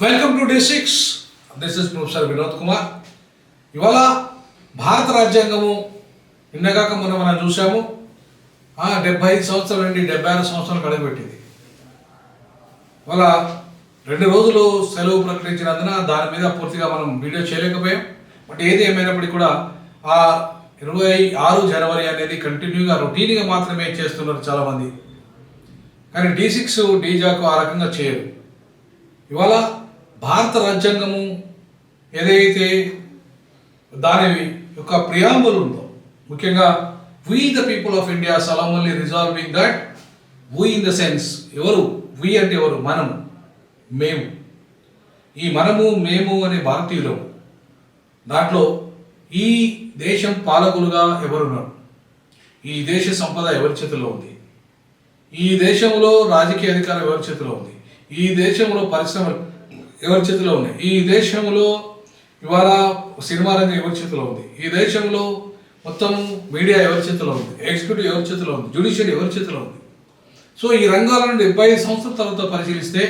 Welcome to day 6. This is professor Vinod Kumar. ఇవాళ భారత రాజ్యాంగము నిన్నగాక మనం చూసాము. 75 సంవత్సరాల నుండి 76 సంవత్సరాలు కడగబెట్టింది. ఇవాళ 2 రోజులు సెలవు ప్రకటించినందున దాని మీద పూర్తిగా మనం వీడియో చేయలేకపోయాం. బట్ ఏది ఏమైనప్పటికీ కూడా ఆ 26 జనవరి అనేది కంటిన్యూగా రొటీన్గా మాత్రమే చేస్తున్నారు చాలామంది. కానీ D6 డీజాకు ఆ రకంగా చేయరు. ఇవాళ భారత రాజ్యాంగము ఏదైతే దాని యొక్క ప్రియాంబుల్ ఉందో, ముఖ్యంగా we the people of India solemnly resolving that we in the sense, ఎవరు వీ అంటే ఎవరు, మనము, మేము, ఈ మనము మేము అనే భారతీయులము. దాంట్లో ఈ దేశం పాలకులుగా ఎవరున్నారు, ఈ దేశ సంపద ఎవరి చేతిలో ఉంది, ఈ దేశంలో రాజకీయ అధికారం ఎవరి చేతిలో ఉంది, ఈ దేశంలో పరిశ్రమలు ఎవరి చేతిలో ఉన్నాయి, ఈ దేశంలో ఇవాళ సినిమా రంగం ఎవరి చేతిలో ఉంది, ఈ దేశంలో మొత్తం మీడియా ఎవరి చేతిలో ఉంది, ఎగ్జిక్యూటివ్ ఎవరి చేతిలో ఉంది, జ్యుడిషియరీ ఎవరి చేతిలో ఉంది. సో ఈ రంగాల నుండి 75 సంవత్సరాల తర్వాత పరిశీలిస్తే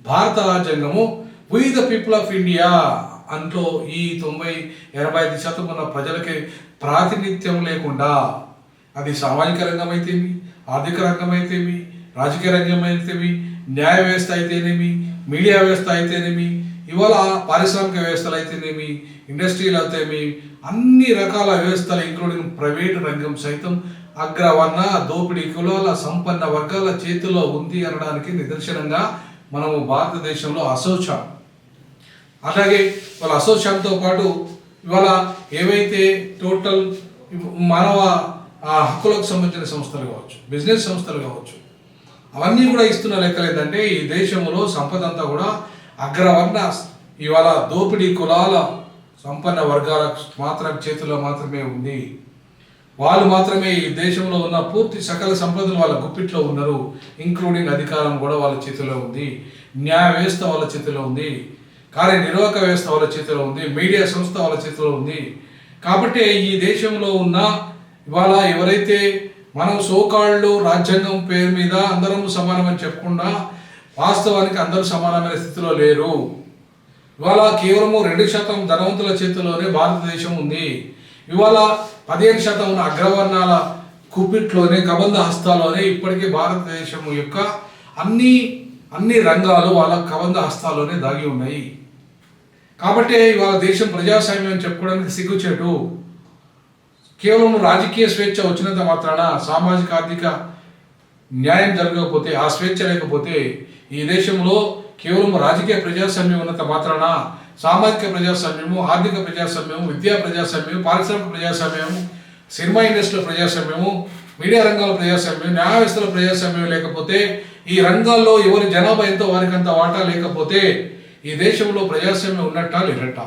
భారత రాజ్యాంగము we the people of India అంటూ ఈ 90-85% ఉన్న ప్రజలకి ప్రాతినిధ్యం లేకుండా, అది సామాజిక రంగం అయితేమి, ఆర్థిక రంగం అయితేమి, రాజకీయ రంగం అయితేమి, న్యాయ వ్యవస్థ అయితేనేమి, మీడియా వ్యవస్థ అయితేనేమి, ఇవాళ పారిశ్రామిక వ్యవస్థలు అయితేనేమి, ఇండస్ట్రీలు అయితేమి, అన్ని రకాల వ్యవస్థలు ఇంక్లూడింగ్ ప్రైవేటు రంగం సైతం అగ్రవర్ణ దోపిడీ కులాల సంపన్న వర్గాల చేతిలో ఉంది అనడానికి నిదర్శనంగా మనము భారతదేశంలో అశోచాం. అలాగే వాళ్ళ అశోచాంతో పాటు ఇవాళ ఏవైతే టోటల్ మానవ హక్కులకు సంబంధించిన సంస్థలు కావచ్చు, బిజినెస్ సంస్థలు కావచ్చు, అవన్నీ కూడా ఇస్తున్న లెక్కలు ఏంటంటే ఈ దేశంలో సంపద అంతా కూడా అగ్రవర్ణ ఇవాళ దోపిడీ కులాల సంపన్న వర్గాల చేతిలో మాత్రమే ఉంది. వాళ్ళు మాత్రమే ఈ దేశంలో ఉన్న పూర్తి సకల సంపదలు వాళ్ళ గుప్పిట్లో ఉన్నారు. ఇంక్లూడింగ్ అధికారం కూడా వాళ్ళ చేతిలో ఉంది, న్యాయ వ్యవస్థ వాళ్ళ చేతిలో ఉంది, కార్యనిర్వాహక వ్యవస్థ వాళ్ళ చేతిలో ఉంది, మీడియా సంస్థ వాళ్ళ చేతిలో ఉంది. కాబట్టి ఈ దేశంలో ఉన్న ఇవాళ ఎవరైతే మనం సోకాళ్ళు రాజ్యాంగం పేరు మీద అందరం సమానమని చెప్పకుండా వాస్తవానికి అందరూ సమానమైన స్థితిలో లేరు. ఇవాళ కేవలము 2% ధనవంతుల చేతిలోనే భారతదేశం ఉంది. ఇవాళ 15% ఉన్న అగ్రవర్ణాల కుప్పిట్లోనే కబంధ హస్తాల్లోనే ఇప్పటికీ భారతదేశం యొక్క అన్ని రంగాలు వాళ్ళ కబంధ హస్తాల్లోనే దాగి ఉన్నాయి. కాబట్టి ఇవాళ దేశం ప్రజాస్వామ్యం చెప్పుకోవడానికి సిగ్గుచేటు. కేవలం రాజకీయ స్వేచ్ఛ వచ్చినంత మాత్రాన సామాజిక ఆర్థిక న్యాయం జరగకపోతే, ఆ స్వేచ్ఛ లేకపోతే, ఈ దేశంలో కేవలం రాజకీయ ప్రజాస్వామ్యం ఉన్నంత మాత్రాన సామాజిక ప్రజాస్వామ్యము, ఆర్థిక ప్రజాస్వామ్యము, విద్యా ప్రజాస్వామ్యం, పారిశ్రామిక ప్రజాస్వామ్యము, సినిమా ఇండస్ట్రీలో ప్రజాస్వామ్యము, మీడియా రంగాల ప్రజాస్వామ్యం, న్యాయ వ్యవస్థల ప్రజాస్వామ్యం లేకపోతే, ఈ రంగాల్లో ఎవరి జనాభా ఎంతో వారికంత వాటా లేకపోతే ఈ దేశంలో ప్రజాస్వామ్యం ఉన్నట్టా లేనట్టా?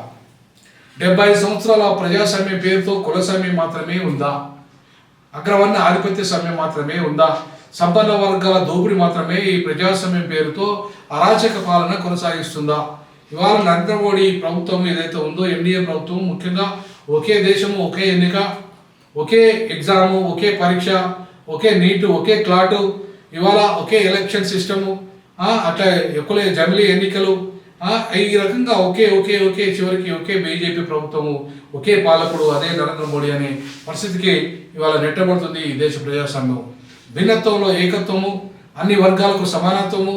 75 సంవత్సరాల ప్రజాస్వామ్యం పేరుతో కులస్వామ్యం మాత్రమే ఉందా? అగ్రవర్ణ ఆధిపత్య స్వామ్యం మాత్రమే ఉందా? సంపన్న వర్గాల దోపిడీ మాత్రమే ఈ ప్రజాస్వామ్యం పేరుతో అరాచక పాలన కొనసాగిస్తుందా? ఇవాళ నరేంద్ర మోడీ ప్రభుత్వం ఏదైతే ఉందో, ఎన్డీఏ ప్రభుత్వం, ముఖ్యంగా ఒకే దేశము, ఒకే ఎన్నిక, ఒకే ఎగ్జాము, ఒకే పరీక్ష, ఒకే నీటు, ఒకే క్లాటు, ఇవాళ ఒకే ఎలక్షన్ సిస్టము, అట్లా ఒకే జమిలీ ఎన్నికలు, ఈ రకంగా ఒకే చివరికి ఒకే బీజేపీ ప్రభుత్వము, ఒకే పాలకుడు, అదే నరేంద్ర మోడీ అనే పరిస్థితికి ఇవాళ నెట్టబడుతుంది ఈ దేశ ప్రజాస్వామ్యం. భిన్నత్వంలో ఏకత్వము, అన్ని వర్గాలకు సమానత్వము,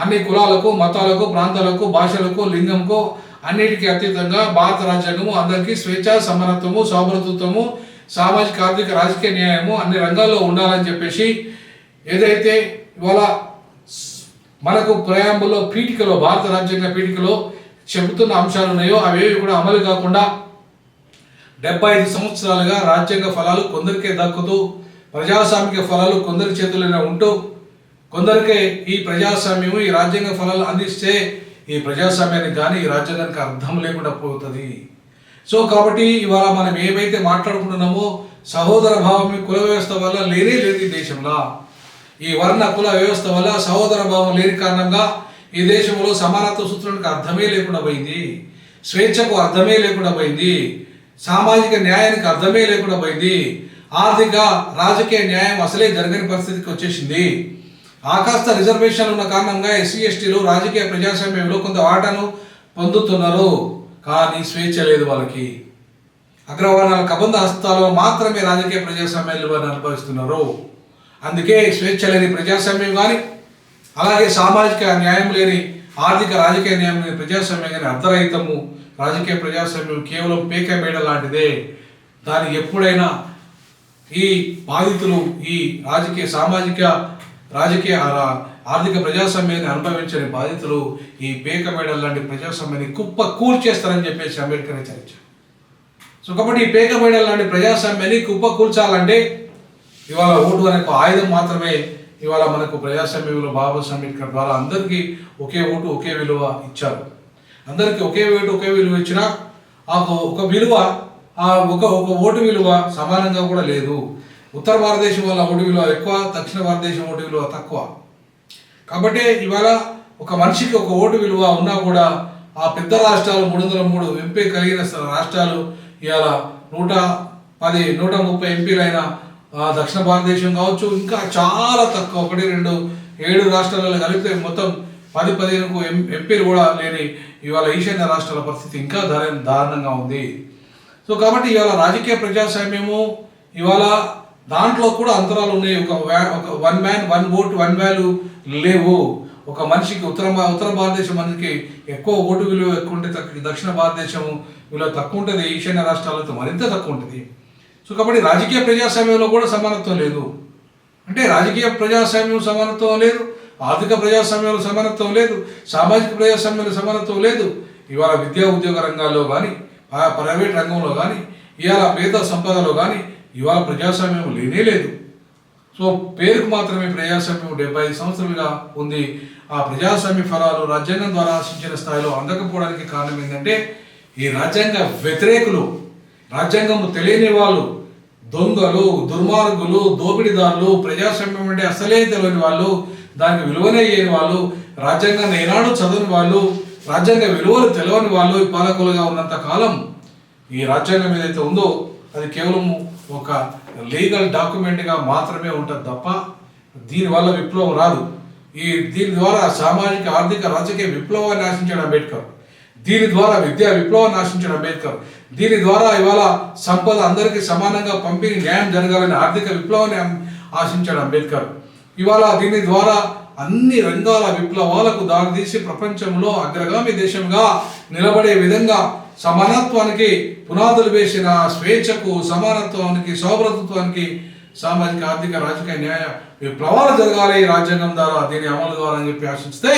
అన్ని కులాలకు, మతాలకు, ప్రాంతాలకు, భాషలకు, లింగంకు అన్నిటికీ అతీతంగా భారత రాజ్యాంగము అందరికీ స్వేచ్ఛ, సమానత్వము, సౌభ్రతత్వము, సామాజిక ఆర్థిక రాజకీయ న్యాయము అన్ని రంగాల్లో ఉండాలని చెప్పేసి ఏదైతే ఇవాళ మనకు ప్రయాంబుల్లో పీఠికలో, భారత రాజ్యాంగ పీఠికలో చెబుతున్న అంశాలు ఉన్నాయో అవేవి కూడా అమలు కాకుండా 75 సంవత్సరాలుగా రాజ్యాంగ ఫలాలు కొందరికే దక్కుతూ, ప్రజాస్వామిక ఫలాలు కొందరి చేతుల్లోనే ఉంటూ, కొందరికే ఈ ప్రజాస్వామ్యము, ఈ రాజ్యాంగ ఫలాలు అందిస్తే ఈ ప్రజాస్వామ్యానికి కానీ ఈ రాజ్యాంగానికి అర్థం లేకుండా పోతుంది. సో కాబట్టి ఇవాళ మనం ఏవైతే మాట్లాడుకుంటున్నామో సహోదర భావం కుల వ్యవస్థ వల్ల లేనే లేదు ఈ దేశంలో. ఈ వర్ణ కుల వ్యవస్థ వల్ల సహోదర భావం లేని కారణంగా ఈ దేశంలో సమానత్వ సూత్రానికి అర్థమే లేకుండా పోయింది, స్వేచ్ఛకు అర్థమే లేకుండా పోయింది, సామాజిక న్యాయానికి అర్థమే లేకుండా పోయింది, ఆర్థిక రాజకీయ న్యాయం అసలే జరగని పరిస్థితికి వచ్చేసింది. ఆ కాస్త రిజర్వేషన్లు ఉన్న కారణంగా ఎస్సీ ఎస్టీలు రాజకీయ ప్రజాస్వామ్యంలో కొంత వాటాను పొందుతున్నారు. కానీ స్వేచ్ఛ లేదు వాళ్ళకి. అగ్రవర్ణాల కబంధ హస్తాలలో మాత్రమే రాజకీయ ప్రజాస్వామ్యాలు అనుభవిస్తున్నారు. అందుకే స్వేచ్ఛ లేని ప్రజాస్వామ్యం కానీ, అలాగే సామాజిక న్యాయం లేని ఆర్థిక రాజకీయ న్యాయం లేని ప్రజాస్వామ్యం కానీ అర్ధరహితము. రాజకీయ ప్రజాస్వామ్యం కేవలం పేక మేడ లాంటిదే. దాన్ని ఎప్పుడైనా ఈ బాధితులు ఈ రాజకీయ సామాజిక రాజకీయ ఆర్థిక ప్రజాస్వామ్యాన్ని అనుభవించని బాధితులు ఈ పేక మేడల్ లాంటి ప్రజాస్వామ్యాన్ని కుప్ప కూల్చేస్తారని చెప్పేసి అంబేద్కర్ హెచ్చరించారు. సో కాబట్టి ఈ పేక మేడల్ లాంటి ప్రజాస్వామ్యాన్ని కుప్ప కూల్చాలంటే ఇవాళ ఓటు అనే ఒక ఆయుధం మాత్రమే ఇవాళ మనకు ప్రజాస్వామ్యంలో బాబాసాహెబ్ అంబేద్కర్ ద్వారా అందరికీ ఒకే ఓటు ఒకే విలువ ఇచ్చారు. అందరికీ ఒకే ఓటు ఒకే విలువ ఇచ్చినా ఆ ఒక విలువ ఒక ఓటు విలువ సమానంగా కూడా లేదు. ఉత్తర భారతదేశం వల్ల ఓటు విలువ ఎక్కువ, దక్షిణ భారతదేశం ఓటు విలువ తక్కువ. కాబట్టి ఇవాళ ఒక మనిషికి ఒక ఓటు విలువ ఉన్నా కూడా ఆ పెద్ద రాష్ట్రాలు 303 ఎంపీ కలిగిన రాష్ట్రాలు ఇవాళ 110, 130 ఎంపీలైన దక్షిణ భారతదేశం కావచ్చు, ఇంకా చాలా తక్కువ 1, 2, 7 రాష్ట్రాలలో కలిపితే మొత్తం 10-15 ఎంపీలు కూడా లేని ఇవాళ ఈశాన్య రాష్ట్రాల పరిస్థితి ఇంకా దారుణంగా ఉంది. సో కాబట్టి ఇవాళ రాజకీయ ప్రజాస్వామ్యము ఇవాళ దాంట్లో కూడా అంతరాలు ఉన్నాయి. ఒక one man one vote one value లేవు. ఒక మనిషికి ఉత్తర భారతదేశం మనిషికి ఎక్కువ ఓటు విలువ ఎక్కువ ఉంటే దక్షిణ భారతదేశం విలువ తక్కువ ఉంటుంది, ఈశాన్య రాష్ట్రాలతో మరింత తక్కువ ఉంటుంది. సో కాబట్టి రాజకీయ ప్రజాస్వామ్యంలో కూడా సమానత్వం లేదు. అంటే రాజకీయ ప్రజాస్వామ్యం సమానత్వం లేదు, ఆర్థిక ప్రజాస్వామ్యంలో సమానత్వం లేదు, సామాజిక ప్రజాస్వామ్యంలో సమానత్వం లేదు. ఇవాళ విద్యా ఉద్యోగ రంగాల్లో కానీ, ప్రైవేట్ రంగంలో కానీ, ఇవాళ పేద సంపదలో కానీ ఇవాళ ప్రజాస్వామ్యం లేనే లేదు. సో పేరుకు మాత్రమే ప్రజాస్వామ్యం 75 సంవత్సరాలుగా ఉంది. ఆ ప్రజాస్వామ్య ఫలాలు రాజ్యాంగం ద్వారా ఆశించిన స్థాయిలో అందకపోవడానికి కారణం ఏంటంటే ఈ రాజ్యాంగ వ్యతిరేకులు, రాజ్యాంగం తెలియని వాళ్ళు, దొంగలు, దుర్మార్గులు, దోపిడీదారులు, ప్రజాస్వామ్యం అంటే అసలే తెలియని వాళ్ళు, దానికి విలువనే చేయని వాళ్ళు, రాజ్యాంగాన్ని ఏనాడు చదవని వాళ్ళు, రాజ్యాంగ విలువలు తెలియని వాళ్ళు ఈ పాలకులుగా ఉన్నంత కాలం ఈ రాజ్యాంగం ఏదైతే ఉందో అది కేవలం ఒక లీగల్ డాక్యుమెంట్గా మాత్రమే ఉంటుంది తప్ప దీనివల్ల విప్లవం రాదు. దీని ద్వారా సామాజిక ఆర్థిక రాజకీయ విప్లవాన్ని ఆశించాడు అంబేద్కర్. దీని ద్వారా విద్యా విప్లవాన్ని ఆశించాడు అంబేద్కర్. దీని ద్వారా ఇవాళ సంపద అందరికీ సమానంగా పంపిణీ న్యాయం జరగాలని ఆర్థిక విప్లవాన్ని ఆశించాడు అంబేద్కర్. ఇవాళ దీని ద్వారా అన్ని రంగాల విప్లవాలకు దారితీసి ప్రపంచంలో అగ్రగామి దేశంగా నిలబడే విధంగా సమానత్వానికి పునాదులు వేసిన స్వేచ్ఛకు, సమానత్వానికి, సౌభ్రతత్వానికి, సామాజిక ఆర్థిక రాజకీయ న్యాయ విప్లవాలు జరగాలి రాజ్యాంగం ద్వారా, దీని అమలు ద్వారా అని చెప్పి ఆశిస్తే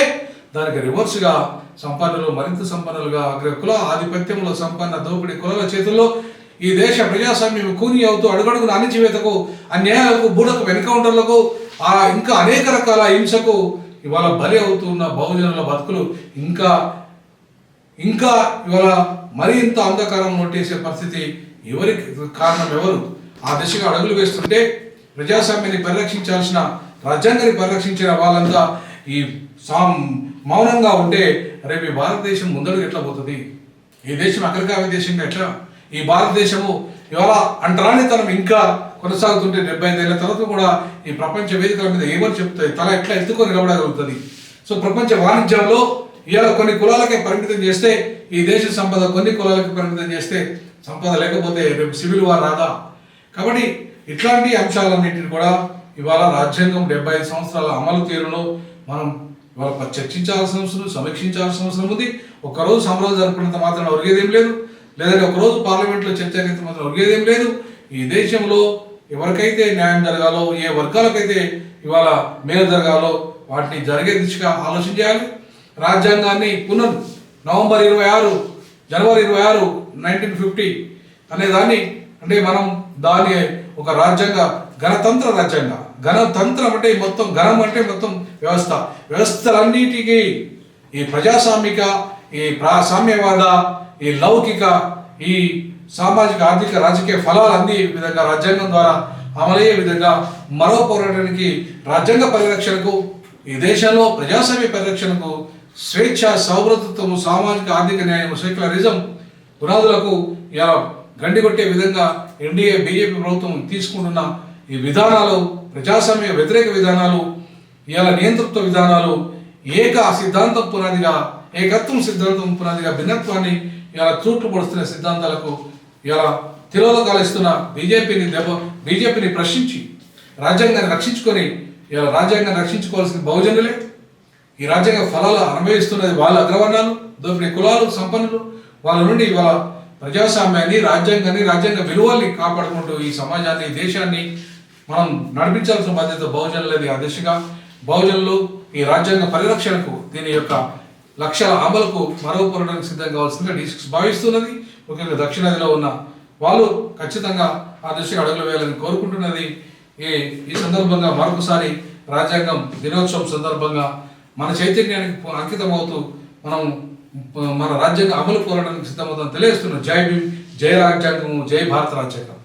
దానికి రివర్స్గా సంపన్నులు మరింత సంపన్నులుగా అగ్ర కుల ఆధిపత్యంలో సంపన్న దోపిడీ కులాల చేతుల్లో ఈ దేశ ప్రజాస్వామ్యం కూని అవుతూ అడుగడుగున అణిచివేతకు, అన్యాయాలకు, బూడకు, ఎన్కౌంటర్లకు, ఇంకా అనేక రకాల హింసకు ఇవాళ బలి అవుతున్న బహుజనుల బతుకులు ఇంకా ఇవాళ మరింత అంధకారం నోటేసే పరిస్థితి ఎవరికి కారణం ఎవరు? ఆ దిశగా అడుగులు వేస్తుంటే ప్రజాస్వామ్యాన్ని పరిరక్షించాల్సిన, రాజ్యాంగాన్ని పరిరక్షించిన వాళ్ళంతా ఈ మౌనంగా ఉంటే రేపు ఈ భారతదేశం ముందడుగు ఎట్లా పోతుంది? ఈ దేశం అగ్రగామి దేశంగా ఎట్లా? ఈ భారతదేశము ఇవాళ అంటరానితనం ఇంకా కొనసాగుతుంటే 75 ఏళ్ల తర్వాత కూడా ఈ ప్రపంచ వేదికల మీద ఏమని చెప్తాయి? తల ఎట్లా ఎత్తుకొని నిలబడగలుగుతుంది? సో ప్రపంచ వాణిజ్యంలో ఇవాళ కొన్ని కులాలకే పరిమితం చేస్తే, ఈ దేశ సంపద కొన్ని కులాలకి పరిమితం చేస్తే సంపద లేకపోతే రేపు సివిల్ వార్ రాదా? కాబట్టి ఇట్లాంటి అంశాలన్నింటినీ కూడా ఇవాళ రాజ్యాంగం 75 సంవత్సరాల అమలు తీరులో మనం ఇవాళ చర్చించాల్సిన అవసరం, సమీక్షించాల్సిన అవసరం ఉంది. ఒకరోజు సమారోజు జరుపుకున్నంత మాత్రం ఒరిగేదేం లేదు, లేదంటే ఒకరోజు పార్లమెంట్లో చర్చ అయినంత మాత్రం ఒరిగేదేం లేదు. ఈ దేశంలో ఎవరికైతే న్యాయం జరగాలో, ఏ వర్గాలకైతే ఇవాళ మేలు జరగాలో వాటిని జరిగే దిశగా ఆలోచన చేయాలి. రాజ్యాంగాన్ని నవంబర్ 26, జనవరి 26, 1950 అనేదాన్ని అంటే మనం దాన్ని ఒక రాజ్యాంగ గణతంత్ర రాజ్యాంగ, గణతంత్రం అంటే మొత్తం, గణం అంటే మొత్తం వ్యవస్థలన్నిటికీ ఈ ప్రజాస్వామిక, ఈ సామ్యవాద, ఈ లౌకిక, ఈ సామాజిక ఆర్థిక రాజకీయ ఫలాలు అందే విధంగా రాజ్యాంగం ద్వారా అమలయ్యే విధంగా మరో పోరాటానికి, రాజ్యాంగ పరిరక్షణకు, ఈ దేశంలో ప్రజాస్వామ్య పరిరక్షణకు, స్వేచ్ఛ, సౌభ్రతత్వము, సామాజిక ఆర్థిక న్యాయం, సెక్యులరిజం పునాదులకు ఇలా గండికొట్టే విధంగా ఎన్డీఏ బీజేపీ ప్రభుత్వం తీసుకుంటున్న ఈ విధానాలు, ప్రజాస్వామ్య వ్యతిరేక విధానాలు ఇవాళ నియంతృత్వ విధానాలు సిద్ధాంతం పునాదిగా ఏకత్వం సిద్ధాంతం పునాదిగా భిన్నత్వాన్ని ఇలా తూట్లు పొడుస్తున్న సిద్ధాంతాలకు ఇలా తిరోధకాలు ఇస్తున్న బీజేపీని ప్రశ్నించి రాజ్యాంగాన్ని రక్షించుకొని ఇలా రాజ్యాంగాన్ని రక్షించుకోవాల్సిన బహుజనులే. ఈ రాజ్యాంగ ఫలాలు అనుభవిస్తున్నది వాళ్ళ అగ్రవర్ణాలు, దోపిడీ కులాలు, సంపన్నులు. వాళ్ళ నుండి ఇవాళ ప్రజాస్వామ్యాన్ని, రాజ్యాంగ విలువల్ని కాపాడుకుంటూ ఈ సమాజాన్ని, దేశాన్ని మనం నడిపించాల్సిన బాధ్యత బహుజనులది. ఆ దిశగా బహుజనులు ఈ రాజ్యాంగ పరిరక్షణకు, దీని యొక్క లక్ష్యాల అమలుకు మరో పోరాటానికి సిద్ధం కావాల్సిందిగా D6 భావిస్తున్నది. ముఖ్యంగా దక్షిణాదిలో ఉన్న వాళ్ళు ఖచ్చితంగా ఆ దిశగా అడుగులు వేయాలని కోరుకుంటున్నది. ఈ సందర్భంగా మరొకసారి రాజ్యాంగం దినోత్సవం సందర్భంగా మన చైతన్యానికి అంకితమవుతూ మనం మన రాజ్యాంగ అమలు పోరాటానికి సిద్ధమవుతాం తెలియజేస్తున్నాం. జై భీమ్, జై రాజ్యాంగము, జై భారత రాజ్యాంగం.